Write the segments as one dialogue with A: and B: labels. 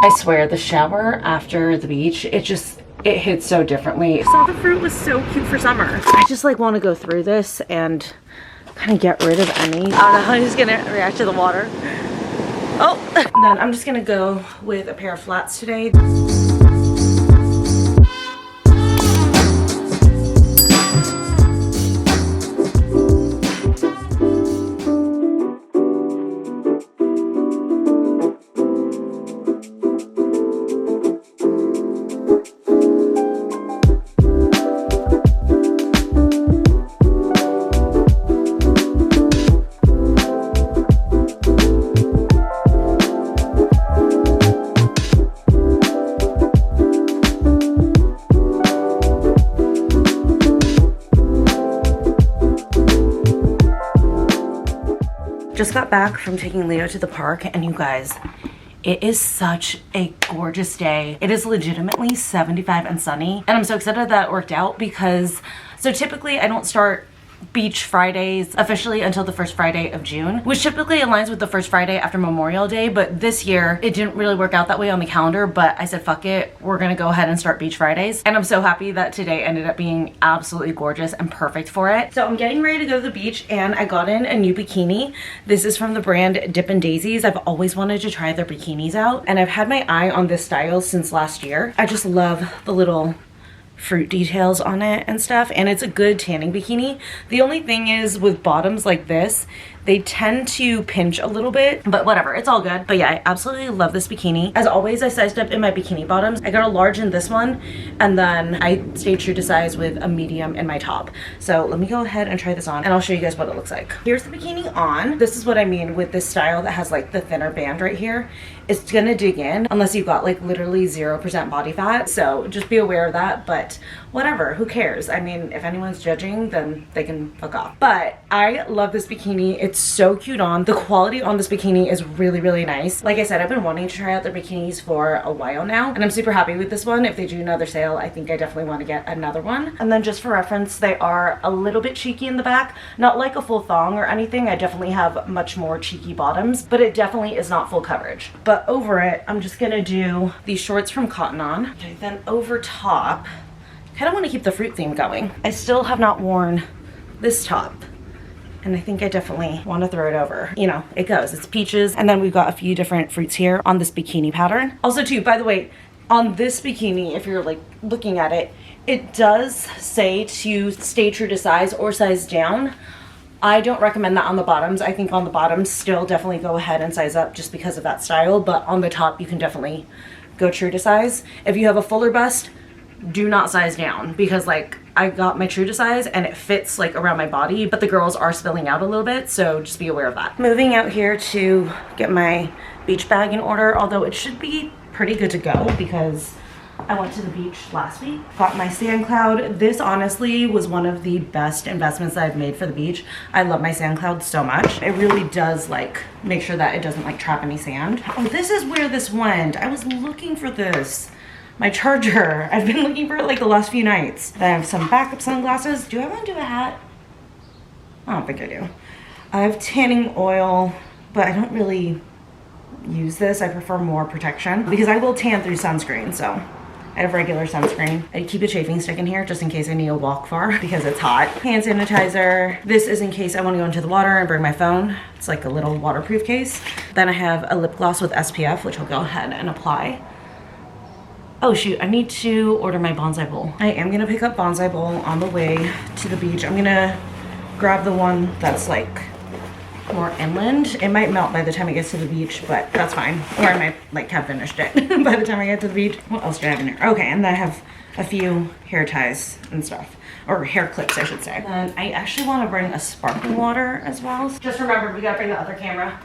A: I swear, the shower after the beach, it hits so differently. I saw the fruit was so cute for summer. I just like want to go through this and kind of get rid of any. I don't know how he's gonna react to the water. Oh, and then I'm just gonna go with a pair of flats today. Just got back from taking Leo to the park, and you guys, it is such a gorgeous day. It is legitimately 75 and sunny, and I'm so excited that it worked out because, so typically I don't start beach Fridays officially until the first Friday of June, which typically aligns with the first Friday after Memorial Day, but this year it didn't really work out that way on the calendar, but I said fuck it, we're gonna go ahead and start beach Fridays, and I'm so happy that today ended up being absolutely gorgeous and perfect for it. So I'm getting ready to go to the beach, and I got in a new bikini. This is from the brand Dippin Daisies. I've always wanted to try their bikinis out, and I've had my eye on this style since last year. I just love the little fruit details on it and stuff, and it's a good tanning bikini. The only thing is with bottoms like this, they tend to pinch a little bit, but whatever, it's all good. But yeah, I absolutely love this bikini. As always, I sized up in my bikini bottoms. I got a large in this one, and then I stayed true to size with a medium in my top. So let me go ahead and try this on, and I'll show you guys what it looks like. Here's the bikini on. This is what I mean with this style that has like the thinner band right here. It's gonna dig in unless you've got like literally 0% body fat. So just be aware of that, but whatever, who cares? I mean, if anyone's judging, then they can fuck off. But I love this bikini. It's so cute on. The quality on this bikini is really, really nice. Like I said, I've been wanting to try out their bikinis for a while now, and I'm super happy with this one. If they do another sale, I think I definitely want to get another one. And then just for reference, they are a little bit cheeky in the back. Not like a full thong or anything. I definitely have much more cheeky bottoms, but it definitely is not full coverage. But over it, I'm just gonna do these shorts from Cotton On. Okay, then over top, kind of want to keep the fruit theme going. I still have not worn this top, and I think I definitely want to throw it over. You know, it goes. It's peaches, and then we've got a few different fruits here on this bikini pattern. Also too, by the way, on this bikini, if you're like looking at it, it does say to stay true to size or size down. I don't recommend that on the bottoms. I think on the bottoms still definitely go ahead and size up just because of that style, but on the top you can definitely go true to size. If you have a fuller bust, do not size down, because like I got my true to size and it fits like around my body, but the girls are spilling out a little bit, so just be aware of that. Moving out here to get my beach bag in order, although it should be pretty good to go because I went to the beach last week. Got my sand cloud. This honestly was one of the best investments that I've made for the beach. I love my sand cloud so much. It really does like make sure that it doesn't like trap any sand. Oh, this is where this went. I was looking for this. My charger. I've been looking for it like the last few nights. Then I have some backup sunglasses. Do I want to do a hat? I don't think I do. I have tanning oil, but I don't really use this. I prefer more protection because I will tan through sunscreen, so I have regular sunscreen. I keep a chafing stick in here just in case I need to walk far because it's hot. Hand sanitizer. This is in case I want to go into the water and bring my phone. It's like a little waterproof case. Then I have a lip gloss with SPF, which I'll go ahead and apply. Oh shoot, I need to order my Banzai Bowl. I am gonna pick up Banzai Bowl on the way to the beach. I'm gonna grab the one that's like more inland. It might melt by the time it gets to the beach, but that's fine. Or I might like have finished it by the time I get to the beach. What else do I have in here? Okay, and then I have a few hair ties and stuff. Or hair clips, I should say. And I actually want to bring a sparkling water as well. Just remember, we gotta bring the other camera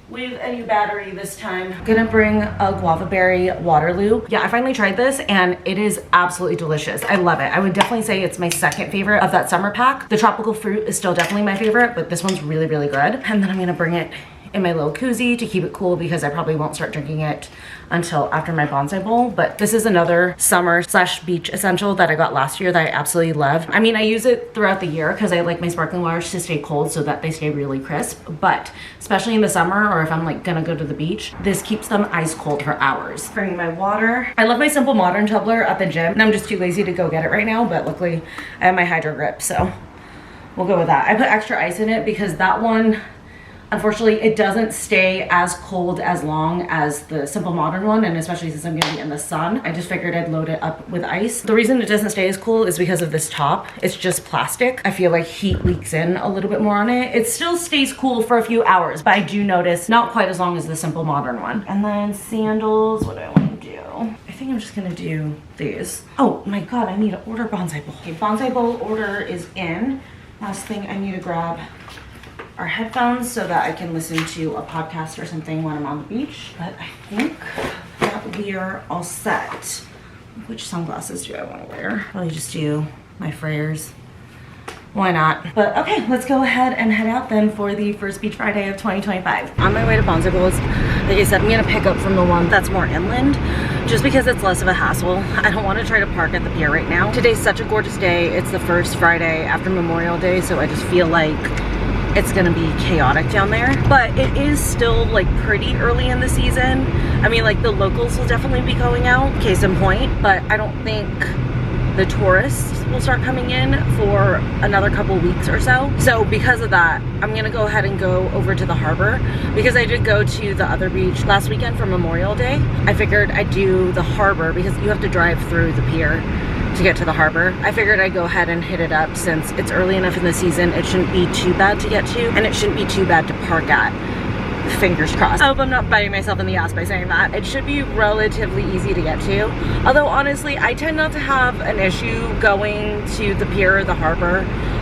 A: with a new battery this time. I'm gonna bring a guava berry Waterloo. Yeah, I finally tried this and it is absolutely delicious. I love it. I would definitely say it's my second favorite of that summer pack. The tropical fruit is still definitely my favorite, but this one's really, really good. And then I'm gonna bring it in my little koozie to keep it cool because I probably won't start drinking it until after my Banzai Bowl. But this is another summer slash beach essential that I got last year that I absolutely love. I mean, I use it throughout the year because I like my sparkling waters to stay cold so that they stay really crisp. But especially in the summer, or if I'm like gonna go to the beach, this keeps them ice cold for hours. Bringing my water. I love my Simple Modern tumbler at the gym, and I'm just too lazy to go get it right now, but luckily I have my Hydro Grip, so we'll go with that. I put extra ice in it because that one, unfortunately, it doesn't stay as cold as long as the Simple Modern one, and especially since I'm gonna be in the sun, I just figured I'd load it up with ice. The reason it doesn't stay as cool is because of this top. It's just plastic. I feel like heat leaks in a little bit more on it. It still stays cool for a few hours, but I do notice not quite as long as the Simple Modern one. And then sandals, what do I want to do? I think I'm just gonna do these. Oh my God, I need to order Banzai Bowl. Okay, Banzai Bowl order is in. Last thing, I need to grab our headphones so that I can listen to a podcast or something when I'm on the beach. But I think that we are all set. Which sunglasses do I want to wear? Probably just do my Freyers. Why not? But okay, let's go ahead and head out then for the first Beach Friday of 2025. On my way to Banzai Bowls, like I said, I'm gonna pick up from the one that's more inland just because it's less of a hassle. I don't want to try to park at the pier right now. Today's such a gorgeous day. It's the first Friday after Memorial Day, so I just feel like it's gonna be chaotic down there. But it is still like pretty early in the season. I mean, like the locals will definitely be going out, case in point, but I don't think the tourists will start coming in for another couple weeks or so. So because of that, I'm gonna go ahead and go over to the harbor because I did go to the other beach last weekend for Memorial Day. I figured I'd do the harbor because you have to drive through the pier to get to the harbor. I figured I'd go ahead and hit it up since it's early enough in the season. It shouldn't be too bad to get to, and it shouldn't be too bad to park at. Fingers crossed. I hope I'm not biting myself in the ass by saying that. It should be relatively easy to get to. Although honestly, I tend not to have an issue going to the pier or the harbor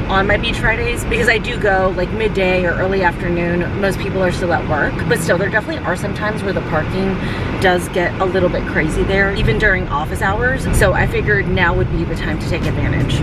A: on my Beach Fridays because I do go like midday or early afternoon. Most people are still at work, but still there definitely are some times where the parking does get a little bit crazy there, even during office hours. So I figured now would be the time to take advantage.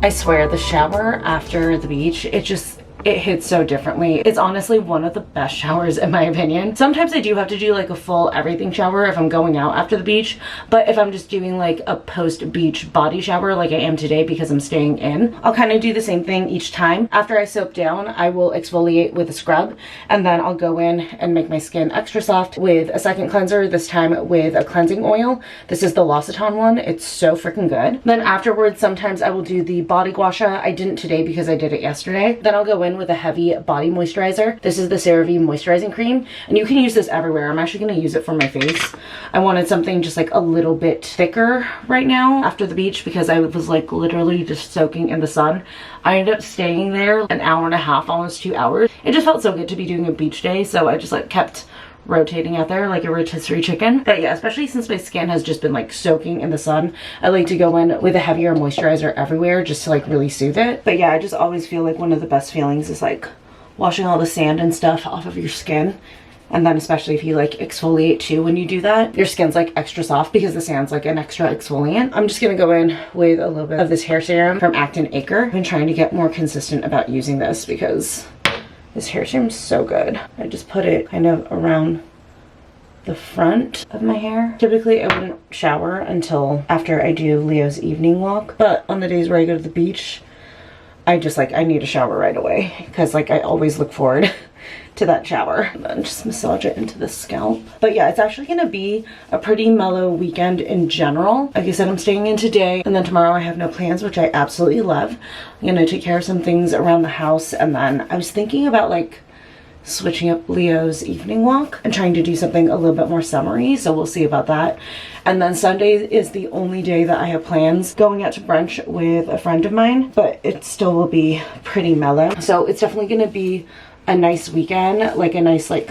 A: I swear the shower after the beach, it hits so differently. It's honestly one of the best showers in my opinion. Sometimes I do have to do like a full everything shower if I'm going out after the beach, but if I'm just doing like a post-beach body shower like I am today because I'm staying in, I'll kind of do the same thing each time. After I soak down, I will exfoliate with a scrub, and then I'll go in and make my skin extra soft with a second cleanser, this time with a cleansing oil. This is the L'Occitane one. It's so freaking good. Then afterwards, sometimes I will do the body gua sha. I didn't today because I did it yesterday. Then I'll go in with a heavy body moisturizer. This is the CeraVe moisturizing cream, and you can use this everywhere. I'm actually going to use it for my face. I wanted something just like a little bit thicker right now after the beach because I was like literally just soaking in the sun. I ended up staying there an hour and a half, almost 2 hours. It just felt so good to be doing a beach day, so I just like kept rotating out there like a rotisserie chicken. But yeah, especially since my skin has just been like soaking in the sun, I like to go in with a heavier moisturizer everywhere just to like really soothe it. But yeah, I just always feel like one of the best feelings is like washing all the sand and stuff off of your skin. And then especially if you like exfoliate too, when you do that, your skin's like extra soft because the sand's like an extra exfoliant. I'm just gonna go in with a little bit of this hair serum from Acton Acre. I've been trying to get more consistent about using this because this hair serum's so good. I just put it kind of around the front of my hair. Typically I wouldn't shower until after I do Leo's evening walk, but on the days where I go to the beach, I just like, I need a shower right away because like I always look forward to that shower. And then just massage it into the scalp. But yeah, it's actually gonna be a pretty mellow weekend in general. Like I said, I'm staying in today, and then tomorrow I have no plans, which I absolutely love. I'm gonna take care of some things around the house, and then I was thinking about like switching up Leo's evening walk and trying to do something a little bit more summery, so we'll see about that. And then Sunday is the only day that I have plans going out to brunch with a friend of mine, but it still will be pretty mellow. So it's definitely gonna be a nice weekend, like a nice like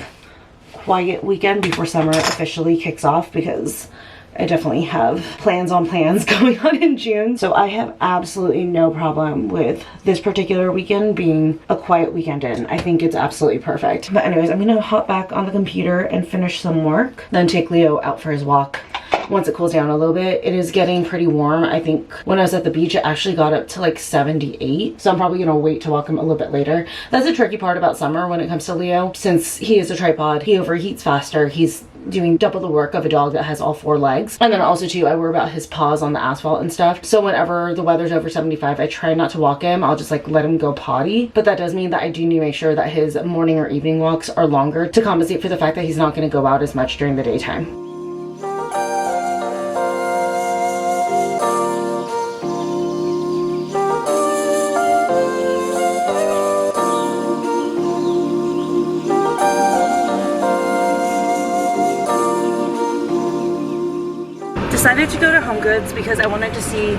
A: quiet weekend before summer officially kicks off, because I definitely have plans on plans going on in June. So I have absolutely no problem with this particular weekend being a quiet weekend in. I think it's absolutely perfect. But anyways, I'm gonna hop back on the computer and finish some work, then take Leo out for his walk once it cools down a little bit. It is getting pretty warm. I think when I was at the beach, it actually got up to like 78. So I'm probably gonna wait to walk him a little bit later. That's the tricky part about summer when it comes to Leo. Since he is a tripod, he overheats faster. He's doing double the work of a dog that has all 4 legs. And then also too, I worry about his paws on the asphalt and stuff. So whenever the weather's over 75, I try not to walk him. I'll just like let him go potty. But that does mean that I do need to make sure that his morning or evening walks are longer to compensate for the fact that he's not going to go out as much during the daytime. Decided to go to HomeGoods because I wanted to see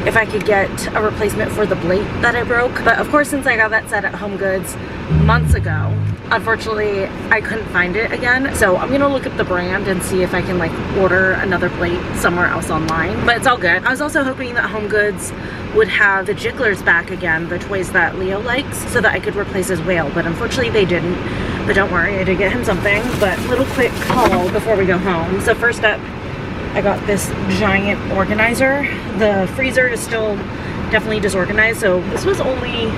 A: if I could get a replacement for the plate that I broke. But of course, since I got that set at HomeGoods months ago, unfortunately I couldn't find it again. So I'm gonna look up the brand and see if I can like order another plate somewhere else online, but it's all good. I was also hoping that HomeGoods would have the jigglers back again, the toys that Leo likes, so that I could replace his whale, but unfortunately they didn't. But don't worry, I did get him something. But little quick haul before we go home. So first up, I got this giant organizer. The freezer is still definitely disorganized, so this was only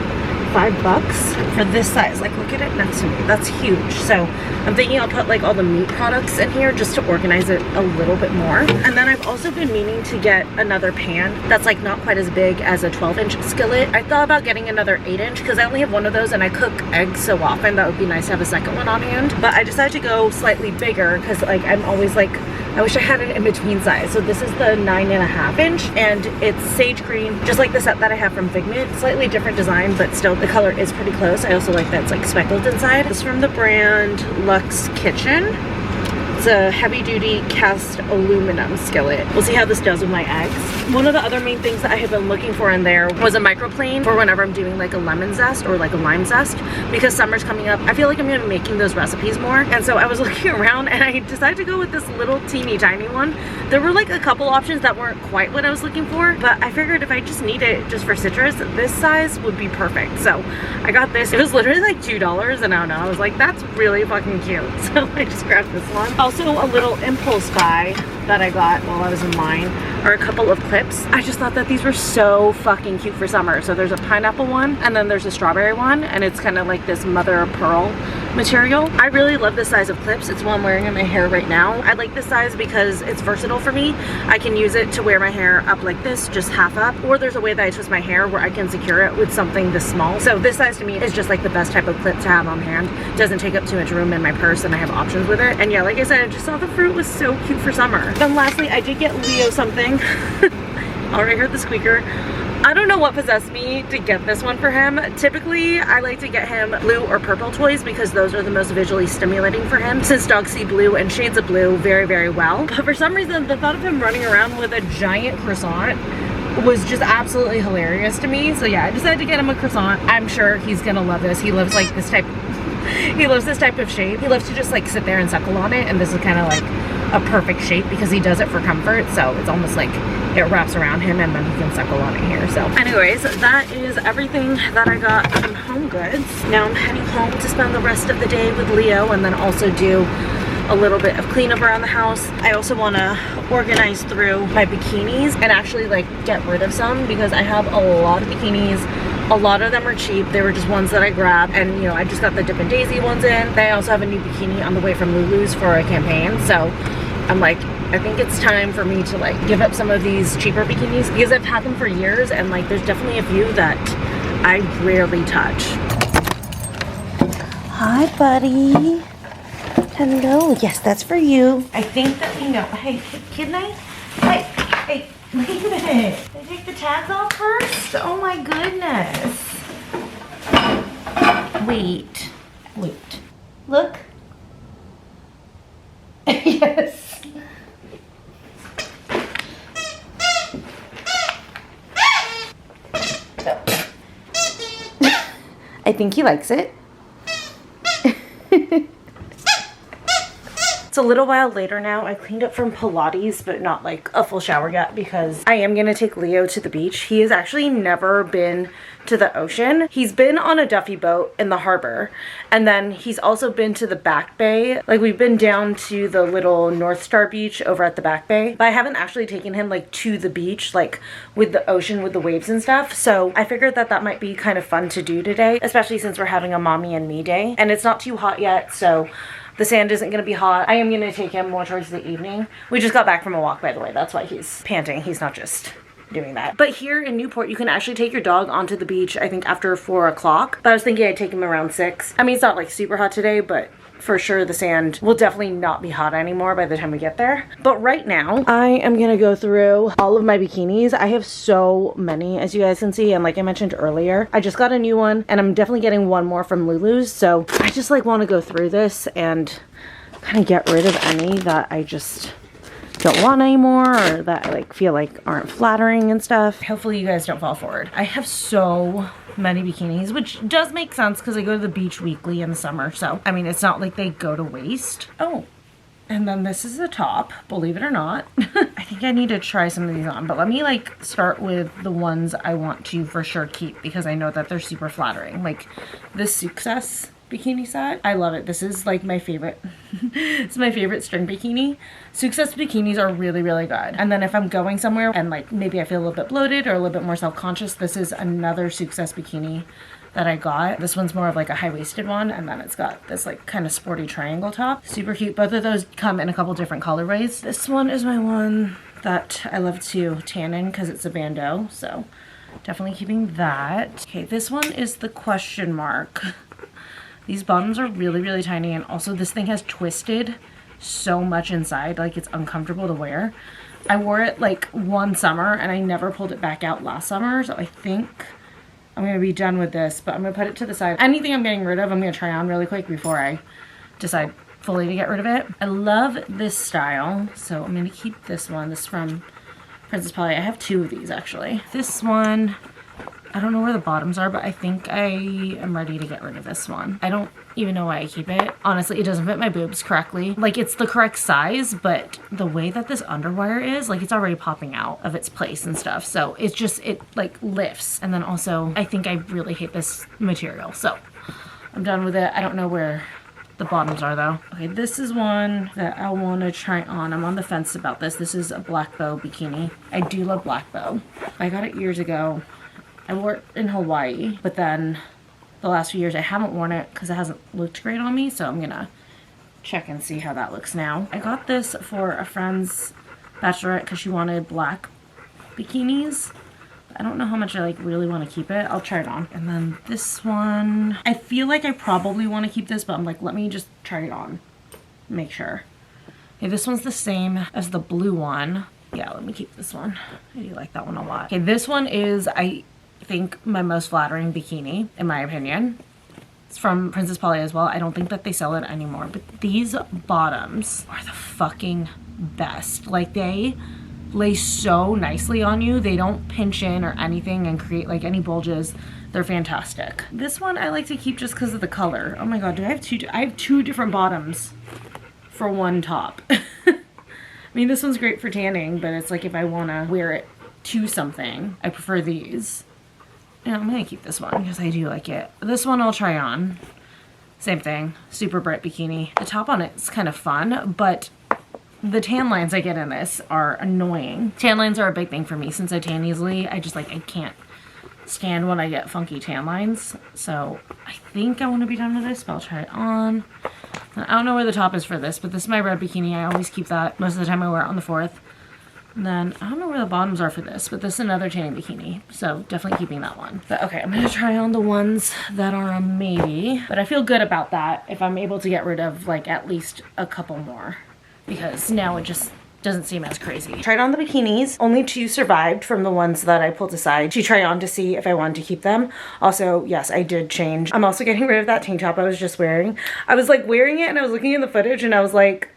A: $5 for this size. Like, look at it next to me. That's huge. So I'm thinking I'll put like all the meat products in here just to organize it a little bit more. And then I've also been meaning to get another pan that's like not quite as big as a 12-inch skillet. I thought about getting another 8-inch because I only have one of those and I cook eggs so often that would be nice to have a second one on hand. But I decided to go slightly bigger because like I'm always like, I wish I had an in-between size. So this is the 9.5-inch and it's sage green, just like the set that I have from Figment. Slightly different design, but still the color is pretty close. I also like that it's like speckled inside. This is from the brand Lux Kitchen. It's a heavy-duty cast aluminum skillet. We'll see how this does with my eggs. One of the other main things that I have been looking for in there was a microplane for whenever I'm doing like a lemon zest or like a lime zest, because summer's coming up. I feel like I'm gonna be making those recipes more, and so I was looking around and I decided to go with this little teeny tiny one. There were like a couple options that weren't quite what I was looking for, but I figured if I just need it just for citrus, this size would be perfect. So I got this. It was literally like $2, and I don't know, I was like, that's really fucking cute. So I just grabbed this one. Also, a little impulse buy that I got while I was in line are a couple of clips. I just thought that these were so fucking cute for summer. So there's a pineapple one and then there's a strawberry one, and it's kind of like this mother of pearl material. I really love this size of clips. It's what I'm wearing in my hair right now. I like this size because it's versatile for me. I can use it to wear my hair up like this, just half up, or there's a way that I twist my hair where I can secure it with something this small. So this size to me is just like the best type of clip to have on hand. It doesn't take up too much room in my purse and I have options with it. And yeah, like I said, I just thought the fruit was so cute for summer. Then lastly, I did get Leo something. Already heard the squeaker. I don't know what possessed me to get this one for him. Typically, I like to get him blue or purple toys because those are the most visually stimulating for him, since dogs see blue and shades of blue very, very well. But for some reason, the thought of him running around with a giant croissant was just absolutely hilarious to me. So yeah, I decided to get him a croissant. I'm sure he's gonna love this. He loves like this type, he loves this type of shape. He loves to just like sit there and suckle on it, and this is kind of like a perfect shape because he does it for comfort. So it's almost like it wraps around him and then he can suckle on it here. So anyways, that is everything that I got from HomeGoods. Now I'm heading home to spend the rest of the day with Leo and then also do a little bit of cleanup around the house. I also want to organize through my bikinis and actually like get rid of some, because I have a lot of bikinis. A lot of them are cheap. They were just ones that I grabbed, and you know, I just got the Dippin Daisy ones in. Then I also have a new bikini on the way from Lulus for a campaign. So I'm like, I think it's time for me to like give up some of these cheaper bikinis, because I've had them for years and like there's definitely a few that I rarely touch. Hi, buddy. Hello. Yes, that's for you. I think that we know. Hey, can I? Hey, wait a minute. Can I take the tags off first? Oh my goodness. Wait. Look. Yes. I think he likes it. It's a little while later now. I cleaned up from Pilates, but not like a full shower yet because I am gonna take Leo to the beach. He has actually never been to the ocean. He's been on a Duffy boat in the harbor, and then he's also been to the Back Bay. Like, we've been down to the little North Star beach over at the Back Bay, but I haven't actually taken him like to the beach, like with the ocean, with the waves and stuff. So I figured that that might be kind of fun to do today, especially since we're having a mommy and me day, and it's not too hot yet, so the sand isn't going to be hot. I am going to take him more towards the evening. We just got back from a walk, by the way. That's why he's panting. He's not just doing that. But here in Newport, you can actually take your dog onto the beach, I think after 4 o'clock. But I was thinking I'd take him around 6. I mean, it's not like super hot today, but for sure the sand will definitely not be hot anymore by the time we get there. But right now, I am going to go through all of my bikinis. I have so many, as you guys can see. And like I mentioned earlier, I just got a new one, and I'm definitely getting one more from Lulus. So I just like want to go through this and kind of get rid of any that I just don't want anymore, or that I like feel like aren't flattering and stuff. Hopefully you guys don't fall forward. I have so many bikinis, which does make sense because I go to the beach weekly in the summer. So, I mean, it's not like they go to waste. Oh, and then this is the top, believe it or not. I think I need to try some of these on, but let me like start with the ones I want to for sure keep because I know that they're super flattering. Like this Success bikini set. I love it. This is like my favorite. It's my favorite string bikini. Success bikinis are really, really good. And then if I'm going somewhere and like maybe I feel a little bit bloated or a little bit more self-conscious, this is another Success bikini that I got. This one's more of like a high-waisted one, and then it's got this like kind of sporty triangle top. Super cute. Both of those come in a couple different colorways. This one is my one that I love to tan in because it's a bandeau, so definitely keeping that. Okay, this one is the question mark. These bottoms are really, really tiny, and also this thing has twisted so much inside, like it's uncomfortable to wear. I wore it like one summer, and I never pulled it back out last summer, so I think I'm going to be done with this, but I'm going to put it to the side. Anything I'm getting rid of, I'm going to try on really quick before I decide fully to get rid of it. I love this style, so I'm going to keep this one. This is from Princess Polly. I have 2 of these, actually. This one, I don't know where the bottoms are, but I think I am ready to get rid of this one. I don't even know why I keep it. Honestly, it doesn't fit my boobs correctly. Like, it's the correct size, but the way that this underwire is, like, it's already popping out of its place and stuff. So it's just, it like lifts. And then also, I think I really hate this material. So I'm done with it. I don't know where the bottoms are though. Okay, this is one that I want to try on. I'm on the fence about this. This is a black bow bikini. I do love black bow. I got it years ago. I wore it in Hawaii, but then the last few years I haven't worn it because it hasn't looked great on me, so I'm gonna check and see how that looks now. I got this for a friend's bachelorette because she wanted black bikinis. I don't know how much I like really want to keep it. I'll try it on. And then this one, I feel like I probably want to keep this, but I'm like, let me just try it on, make sure. Okay, this one's the same as the blue one. Yeah, let me keep this one. I do like that one a lot. Okay, this one is, I think, my most flattering bikini, in my opinion. It's from Princess Polly as well. I don't think that they sell it anymore, but these bottoms are the fucking best. Like, they lay so nicely on you. They don't pinch in or anything and create like any bulges. They're fantastic. This one I like to keep just because of the color. Oh my god, do I have two? I have 2 different bottoms for one top. I mean, this one's great for tanning, but it's like if I want to wear it to something, I prefer these. Yeah, I'm gonna keep this one because I do like it. This one I'll try on. Same thing, super bright bikini. The top on it is kind of fun, but the tan lines I get in this are annoying. Tan lines are a big thing for me since I tan easily. I just like, I can't stand when I get funky tan lines. So I think I want to be done with this, but I'll try it on. I don't know where the top is for this, but this is my red bikini. I always keep that. Most of the time I wear it on the 4th. And then I don't know where the bottoms are for this, but this is another tanning bikini. So definitely keeping that one. But okay, I'm gonna try on the ones that are a maybe. But I feel good about that if I'm able to get rid of like at least a couple more. Because now it just doesn't seem as crazy. Tried on the bikinis. Only 2 survived from the ones that I pulled aside to try on to see if I wanted to keep them. Also, yes, I did change. I'm also getting rid of that tank top I was just wearing. I was like wearing it and I was looking in the footage and I was like,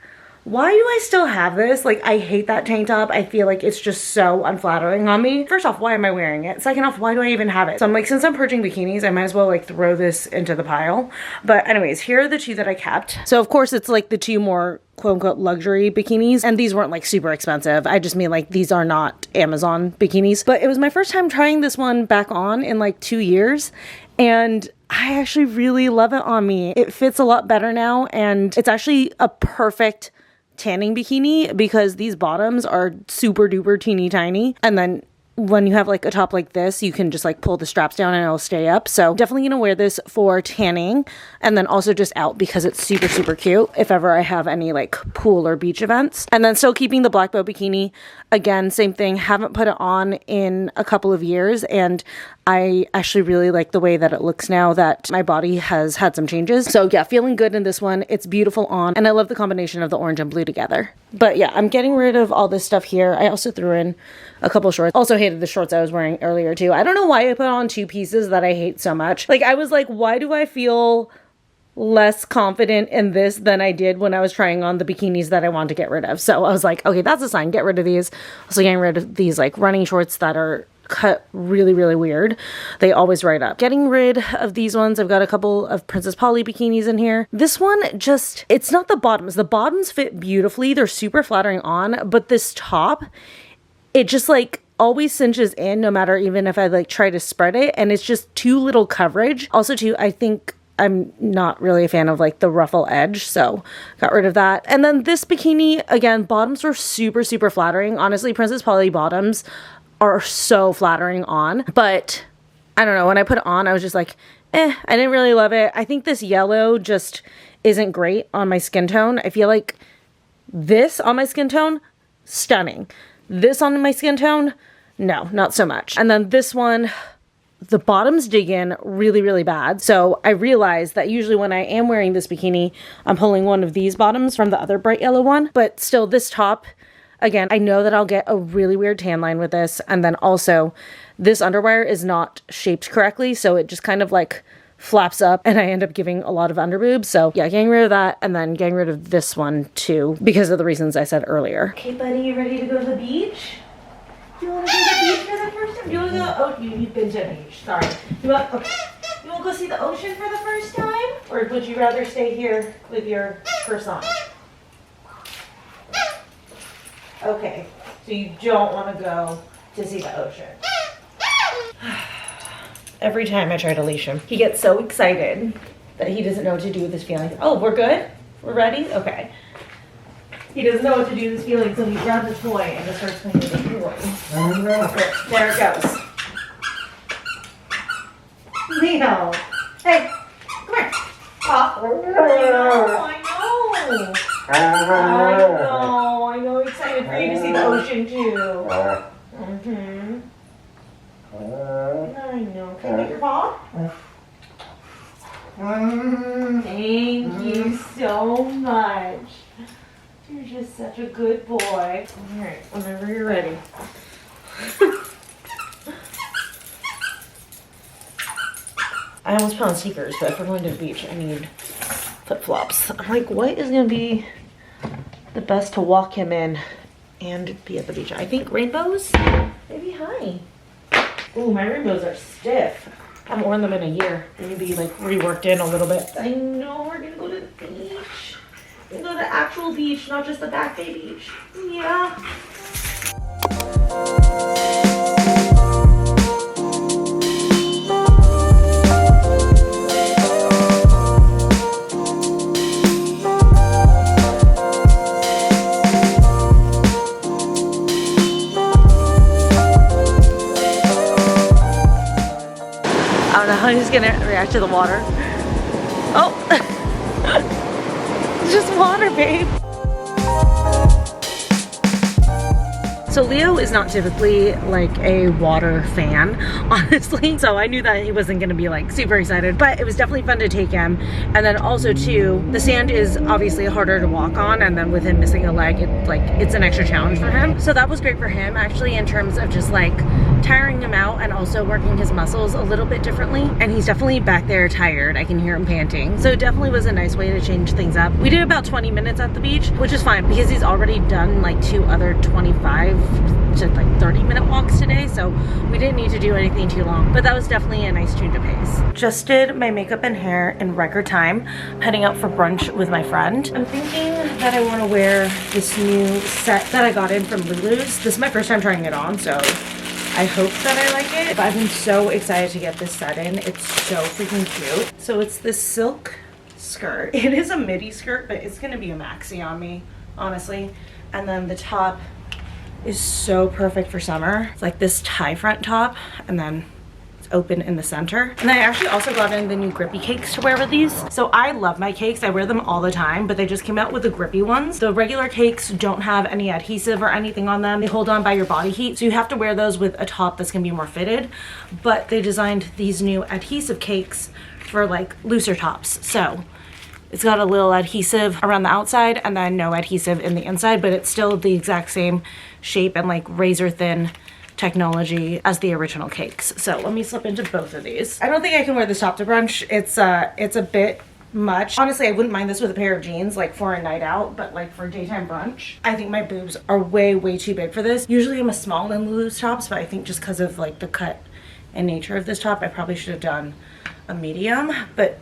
A: why do I still have this? Like, I hate that tank top. I feel like it's just so unflattering on me. First off, why am I wearing it? Second off, why do I even have it? So I'm like, since I'm purging bikinis, I might as well like throw this into the pile. But anyways, here are the 2 that I kept. So of course it's like the 2 more quote unquote luxury bikinis, and these weren't like super expensive. I just mean like these are not Amazon bikinis. But it was my first time trying this one back on in like 2 years, and I actually really love it on me. It fits a lot better now, and it's actually a perfect tanning bikini because these bottoms are super duper teeny tiny, and then when you have like a top like this, you can just like pull the straps down and it'll stay up. So definitely gonna wear this for tanning, and then also just out because it's super super cute if ever I have any like pool or beach events. And then still keeping the black bow bikini. Again, same thing, haven't put it on in a couple of years, and I actually really like the way that it looks now that my body has had some changes. So yeah, feeling good in this one. It's beautiful on, and I love the combination of the orange and blue together. But yeah, I'm getting rid of all this stuff here. I also threw in a couple shorts. Also hated the shorts I was wearing earlier too. I don't know why I put on 2 pieces that I hate so much. Like, I was like, why do I feel less confident in this than I did when I was trying on the bikinis that I wanted to get rid of? So I was like, okay, that's a sign, get rid of these. Also getting rid of these like running shorts that are cut really really weird. They always ride up. Getting rid of these ones. I've got a couple of Princess Polly bikinis in here. This one just, it's not the bottoms. The bottoms fit beautifully. They're super flattering on, but this top, it just like always cinches in no matter even if I like try to spread it, and it's just too little coverage. Also too, I think I'm not really a fan of like the ruffle edge, so got rid of that. And then this bikini, again, bottoms were super super flattering. Honestly, Princess Polly bottoms are so flattering on, but I don't know, when I put it on, I was just like, I didn't really love it. I think this yellow just isn't great on my skin tone. I feel like this on my skin tone, stunning. This on my skin tone, no, not so much. And then this one, the bottoms dig in really, really bad. So I realized that usually when I am wearing this bikini, I'm pulling one of these bottoms from the other bright yellow one, but still this top, again, I know that I'll get a really weird tan line with this. And then also this underwire is not shaped correctly. So it just kind of like flaps up and I end up giving a lot of underboob. So yeah, getting rid of that and then getting rid of this one too because of the reasons I said earlier. Okay, buddy, you ready to go to the beach? You want to go to the beach for the first time? You want to go? Oh, you've been to the beach. Sorry. You want to go see the ocean for the first time? Or would you rather stay here with your purse on? Okay, so you don't want to go to see the ocean. Every time I try to leash him, he gets so excited that he doesn't know what to do with his feelings. Oh, we're good? We're ready? Okay. He doesn't know what to do with his feelings, so he grabs a toy and just starts playing with the toy. There it goes. Leo. Hey, come here. I know. Excited for you to see the ocean too. I know. Can I get your paw? Thank you so much. You're just such a good boy. Alright, whenever you're ready. I almost put on sneakers, but if we're going to the beach, I need flip-flops. I'm like, what is going to be the best to walk him in and be at the beach? I think rainbows? Maybe high. Ooh, my rainbows are stiff. I haven't worn them in a year. Maybe like reworked in a little bit. I know, we're going to go to the beach. We're going to go to the actual beach, not just the Back Bay beach. Yeah. I don't know how he's gonna react to the water. Oh, it's just water, babe. So Leo is not typically like a water fan, honestly. So I knew that he wasn't gonna be like super excited, but it was definitely fun to take him. And then also too, the sand is obviously harder to walk on, and then with him missing a leg, it's an extra challenge for him. So that was great for him actually, in terms of just like tiring him out and also working his muscles a little bit differently. And he's definitely back there tired. I can hear him panting. So it definitely was a nice way to change things up. We did about 20 minutes at the beach, which is fine because he's already done like 2 other 25 to like 30-minute walks today. So we didn't need to do anything too long, but that was definitely a nice change of pace. Just did my makeup and hair in record time. I'm heading out for brunch with my friend. I'm thinking that I want to wear this new set that I got in from Lulus. This is my first time trying it on, so I hope that I like it. But I've been so excited to get this set in. It's so freaking cute. So it's this silk skirt. It is a midi skirt, but it's gonna be a maxi on me, honestly. And then the top is so perfect for summer. It's like this tie front top, and then it's open in the center. And I actually also got in the new grippy cakes to wear with these. So I love my cakes. I wear them all the time, but they just came out with the grippy ones. The regular cakes don't have any adhesive or anything on them. They hold on by your body heat, so you have to wear those with a top that's gonna be more fitted. But they designed these new adhesive cakes for like looser tops. So it's got a little adhesive around the outside and then no adhesive in the inside, but it's still the exact same shape and like razor thin technology as the original cakes. So let me slip into both of these. I don't think I can wear this top to brunch. It's a bit much. Honestly, I wouldn't mind this with a pair of jeans like for a night out, but like for daytime brunch, I think my boobs are way too big for this. Usually I'm a small in Lulus tops, but I think just because of like the cut and nature of this top, I probably should have done a medium, but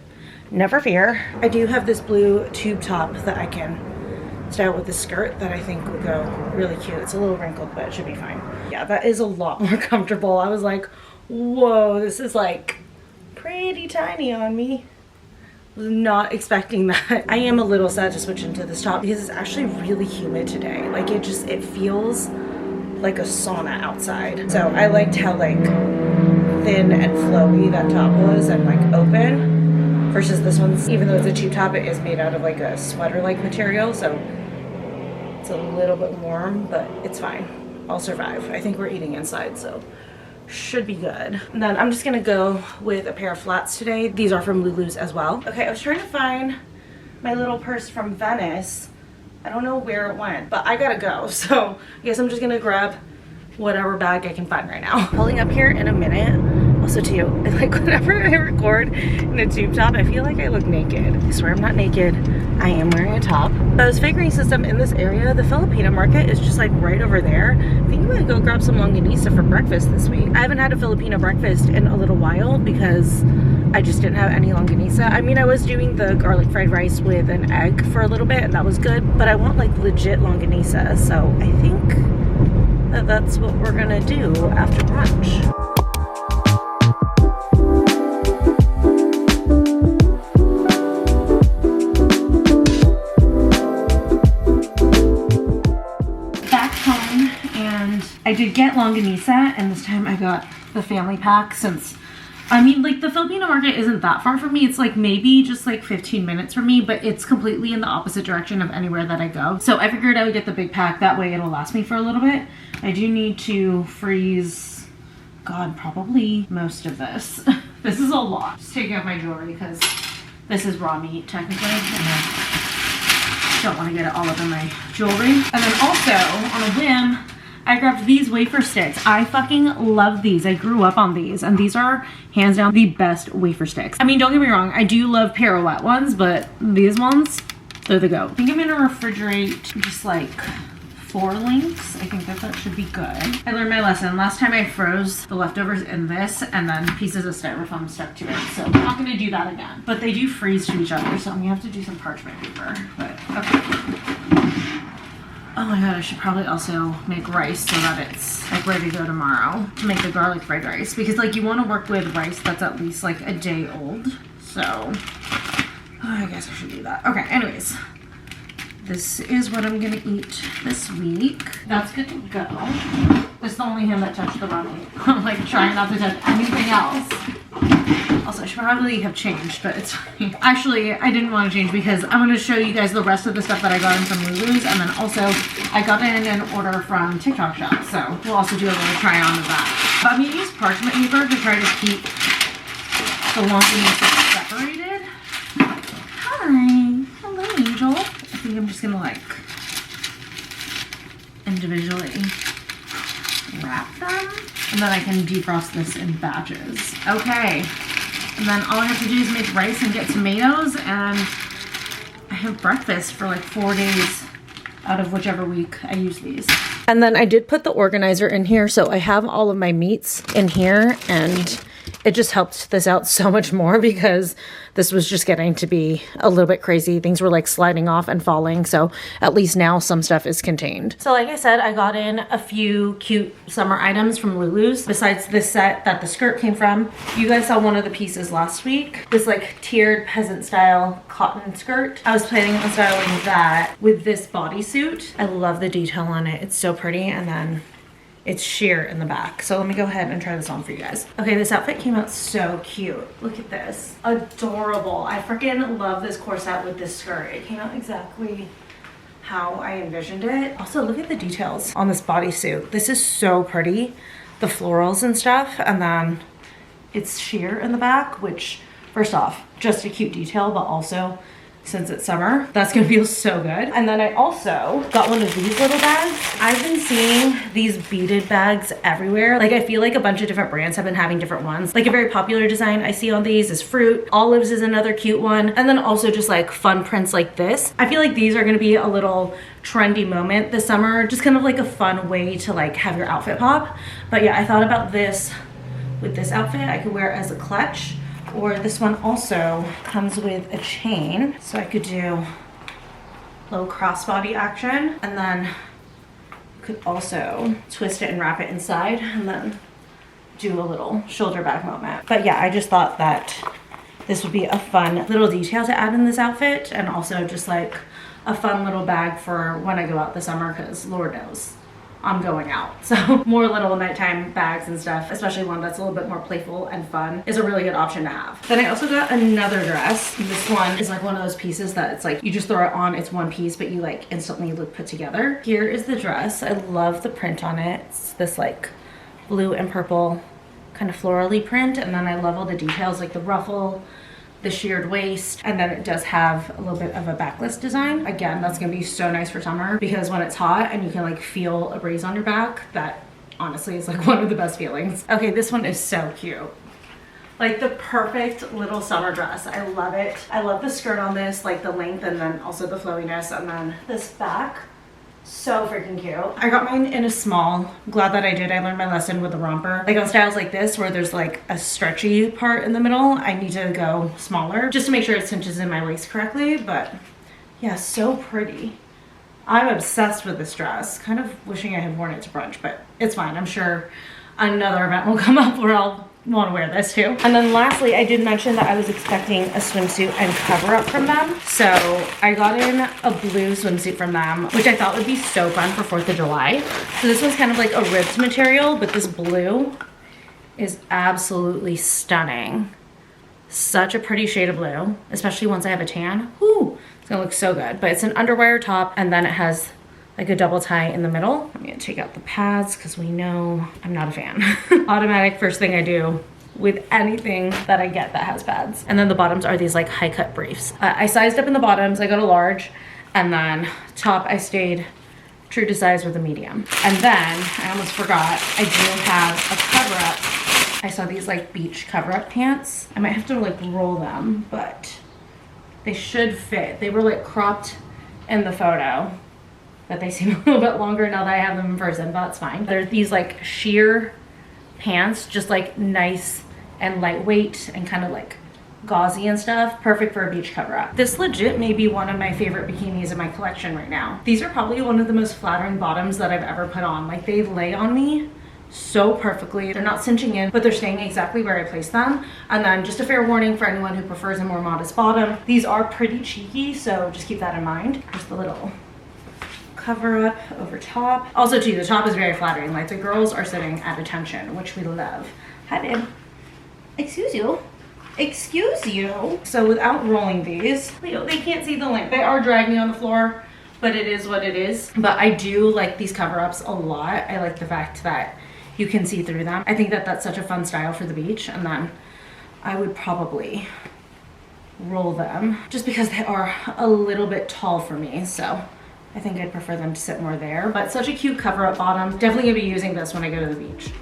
A: never fear. I do have this blue tube top that I can style with the skirt that I think would go really cute. It's a little wrinkled, but it should be fine. Yeah, that is a lot more comfortable. I was like, whoa, this is like pretty tiny on me. Was not expecting that. I am a little sad to switch into this top because it's actually really humid today. Like it feels like a sauna outside. So I liked how like thin and flowy that top was and like open. Versus this one's, even though it's a tube top, it is made out of like a sweater-like material, so it's a little bit warm, but it's fine. I'll survive. I think we're eating inside, so should be good. And then I'm just gonna go with a pair of flats today. These are from Lulus as well. Okay, I was trying to find my little purse from Venice. I don't know where it went, but I gotta go, so I guess I'm just gonna grab whatever bag I can find right now. Pulling up here in a minute. Also too, like whenever I record in a tube top, I feel like I look naked. I swear I'm not naked. I am wearing a top. But I was figuring system in this area, the Filipino market is just like right over there. I think I'm gonna go grab some longanisa for breakfast this week. I haven't had a Filipino breakfast in a little while because I just didn't have any longanisa. I mean, I was doing the garlic fried rice with an egg for a little bit and that was good, but I want like legit longanisa. So I think that that's what we're gonna do after brunch. I did get longanisa, and this time I got the family pack since, I mean, like the Filipino market isn't that far from me. It's like maybe just like 15 minutes from me, but it's completely in the opposite direction of anywhere that I go. So I figured I would get the big pack. That way it'll last me for a little bit. I do need to freeze, God, probably most of this. This is a lot. Just taking out my jewelry because this is raw meat technically. And I don't want to get it all up in my jewelry. And then also, on a whim, I grabbed these wafer sticks. I fucking love these. I grew up on these, and these are hands down the best wafer sticks. I mean, don't get me wrong, I do love pirouette ones, but these ones, they're the go. I think I'm gonna refrigerate just like 4 links. I think that should be good. I learned my lesson. Last time I froze the leftovers in this and then pieces of styrofoam stuck to it. So I'm not gonna do that again. But they do freeze to each other, so I'm gonna have to do some parchment paper. But okay. Oh my god, I should probably also make rice so that it's like ready to go tomorrow to make the garlic fried rice. Because like you want to work with rice that's at least like a day old. So I guess I should do that. Okay, anyways. This is what I'm gonna eat this week. That's good to go. This is the only hand that touched the ramen. I'm like trying not to touch anything else. Also, I should probably have changed, but it's fine. Actually, I didn't want to change because I'm going to show you guys the rest of the stuff that I got in from Lulus, and then also I got in an order from TikTok Shop, so we'll also do a little try on of that. But I'm going to use parchment paper to try to keep the longiness separated. Hi. Hello, Angel. I think I'm just going to like individually wrap them, and then I can defrost this in batches. Okay. And then all I have to do is make rice and get tomatoes, and I have breakfast for like 4 days out of whichever week I use these. And then I did put the organizer in here, so I have all of my meats in here, and it just helped this out so much more because this was just getting to be a little bit crazy. Things were like sliding off and falling, so at least now some stuff is contained. So like I said, I got in a few cute summer items from Lulus besides this set that the skirt came from. You guys saw one of the pieces last week, this like tiered peasant style cotton skirt. I was planning on styling that with this bodysuit. I love the detail on it. It's so pretty, and then it's sheer in the back. So let me go ahead and try this on for you guys. Okay, this outfit came out so cute. Look at this. Adorable. I freaking love this corset with this skirt. It came out exactly how I envisioned it. Also, look at the details on this bodysuit. This is so pretty. The florals and stuff. And then it's sheer in the back, which first off, just a cute detail, but also since it's summer, that's gonna feel so good. And then I also got one of these little bags. I've been seeing these beaded bags everywhere. Like I feel like a bunch of different brands have been having different ones. Like a very popular design I see on these is Fruit. Olives is another cute one. And then also just like fun prints like this. I feel like these are gonna be a little trendy moment this summer. Just kind of like a fun way to like have your outfit pop. But yeah, I thought about this with this outfit. I could wear it as a clutch. Or this one also comes with a chain, so I could do a little crossbody action, and then you could also twist it and wrap it inside, and then do a little shoulder bag moment. But yeah, I just thought that this would be a fun little detail to add in this outfit, and also just like a fun little bag for when I go out this summer, because Lord knows I'm going out. So more little nighttime bags and stuff, especially one that's a little bit more playful and fun, is a really good option to have. Then I also got another dress. This one is like one of those pieces that it's like you just throw it on, it's one piece, but you like instantly look put together. Here is the dress. I love the print on it. It's this like blue and purple kind of florally print, and then I love all the details like the ruffle, the sheared waist, and then it does have a little bit of a backless design. Again, that's gonna be so nice for summer because when it's hot and you can like feel a breeze on your back, that honestly is like one of the best feelings. Okay, this one is so cute. Like the perfect little summer dress. I love it. I love the skirt on this, like the length and then also the flowiness, and then this back. So freaking cute. I got mine in a small. Glad that I did. I learned my lesson with the romper. Like on styles like this where there's like a stretchy part in the middle, I need to go smaller just to make sure it cinches in my waist correctly. But yeah, so pretty. I'm obsessed with this dress. Kind of wishing I had worn it to brunch, but it's fine. I'm sure another event will come up where I'll want to wear this too. And then lastly, I did mention that I was expecting a swimsuit and cover up from them. So I got in a blue swimsuit from them, which I thought would be so fun for 4th of July. So this one's kind of like a ribbed material, but this blue is absolutely stunning. Such a pretty shade of blue, especially once I have a tan. Whoo, it's gonna look so good. But it's an underwire top, and then it has like a double tie in the middle. I'm gonna take out the pads because we know I'm not a fan. Automatic first thing I do with anything that I get that has pads. And then the bottoms are these like high cut briefs. I sized up in the bottoms, I got a large, and then top I stayed true to size with a medium. And then I almost forgot, I do have a cover up. I saw these like beach cover up pants. I might have to like roll them, but they should fit. They were like cropped in the photo, but they seem a little bit longer now that I have them in person, but that's fine. They're these like sheer pants, just like nice and lightweight and kind of like gauzy and stuff. Perfect for a beach cover up. This legit may be one of my favorite bikinis in my collection right now. These are probably one of the most flattering bottoms that I've ever put on. Like they lay on me so perfectly. They're not cinching in, but they're staying exactly where I placed them. And then just a fair warning for anyone who prefers a more modest bottom. These are pretty cheeky, so just keep that in mind. Just the little cover up over top. Also too, the top is very flattering. Like the girls are sitting at attention, which we love. Hi babe. Excuse you. Excuse you. So without rolling these, Leo, they can't see the link. They are dragging on the floor, but it is what it is. But I do like these cover-ups a lot. I like the fact that you can see through them. I think that that's such a fun style for the beach. And then I would probably roll them just because they are a little bit tall for me. So I think I'd prefer them to sit more there. But such a cute cover-up bottom. Definitely gonna be using this when I go to the beach.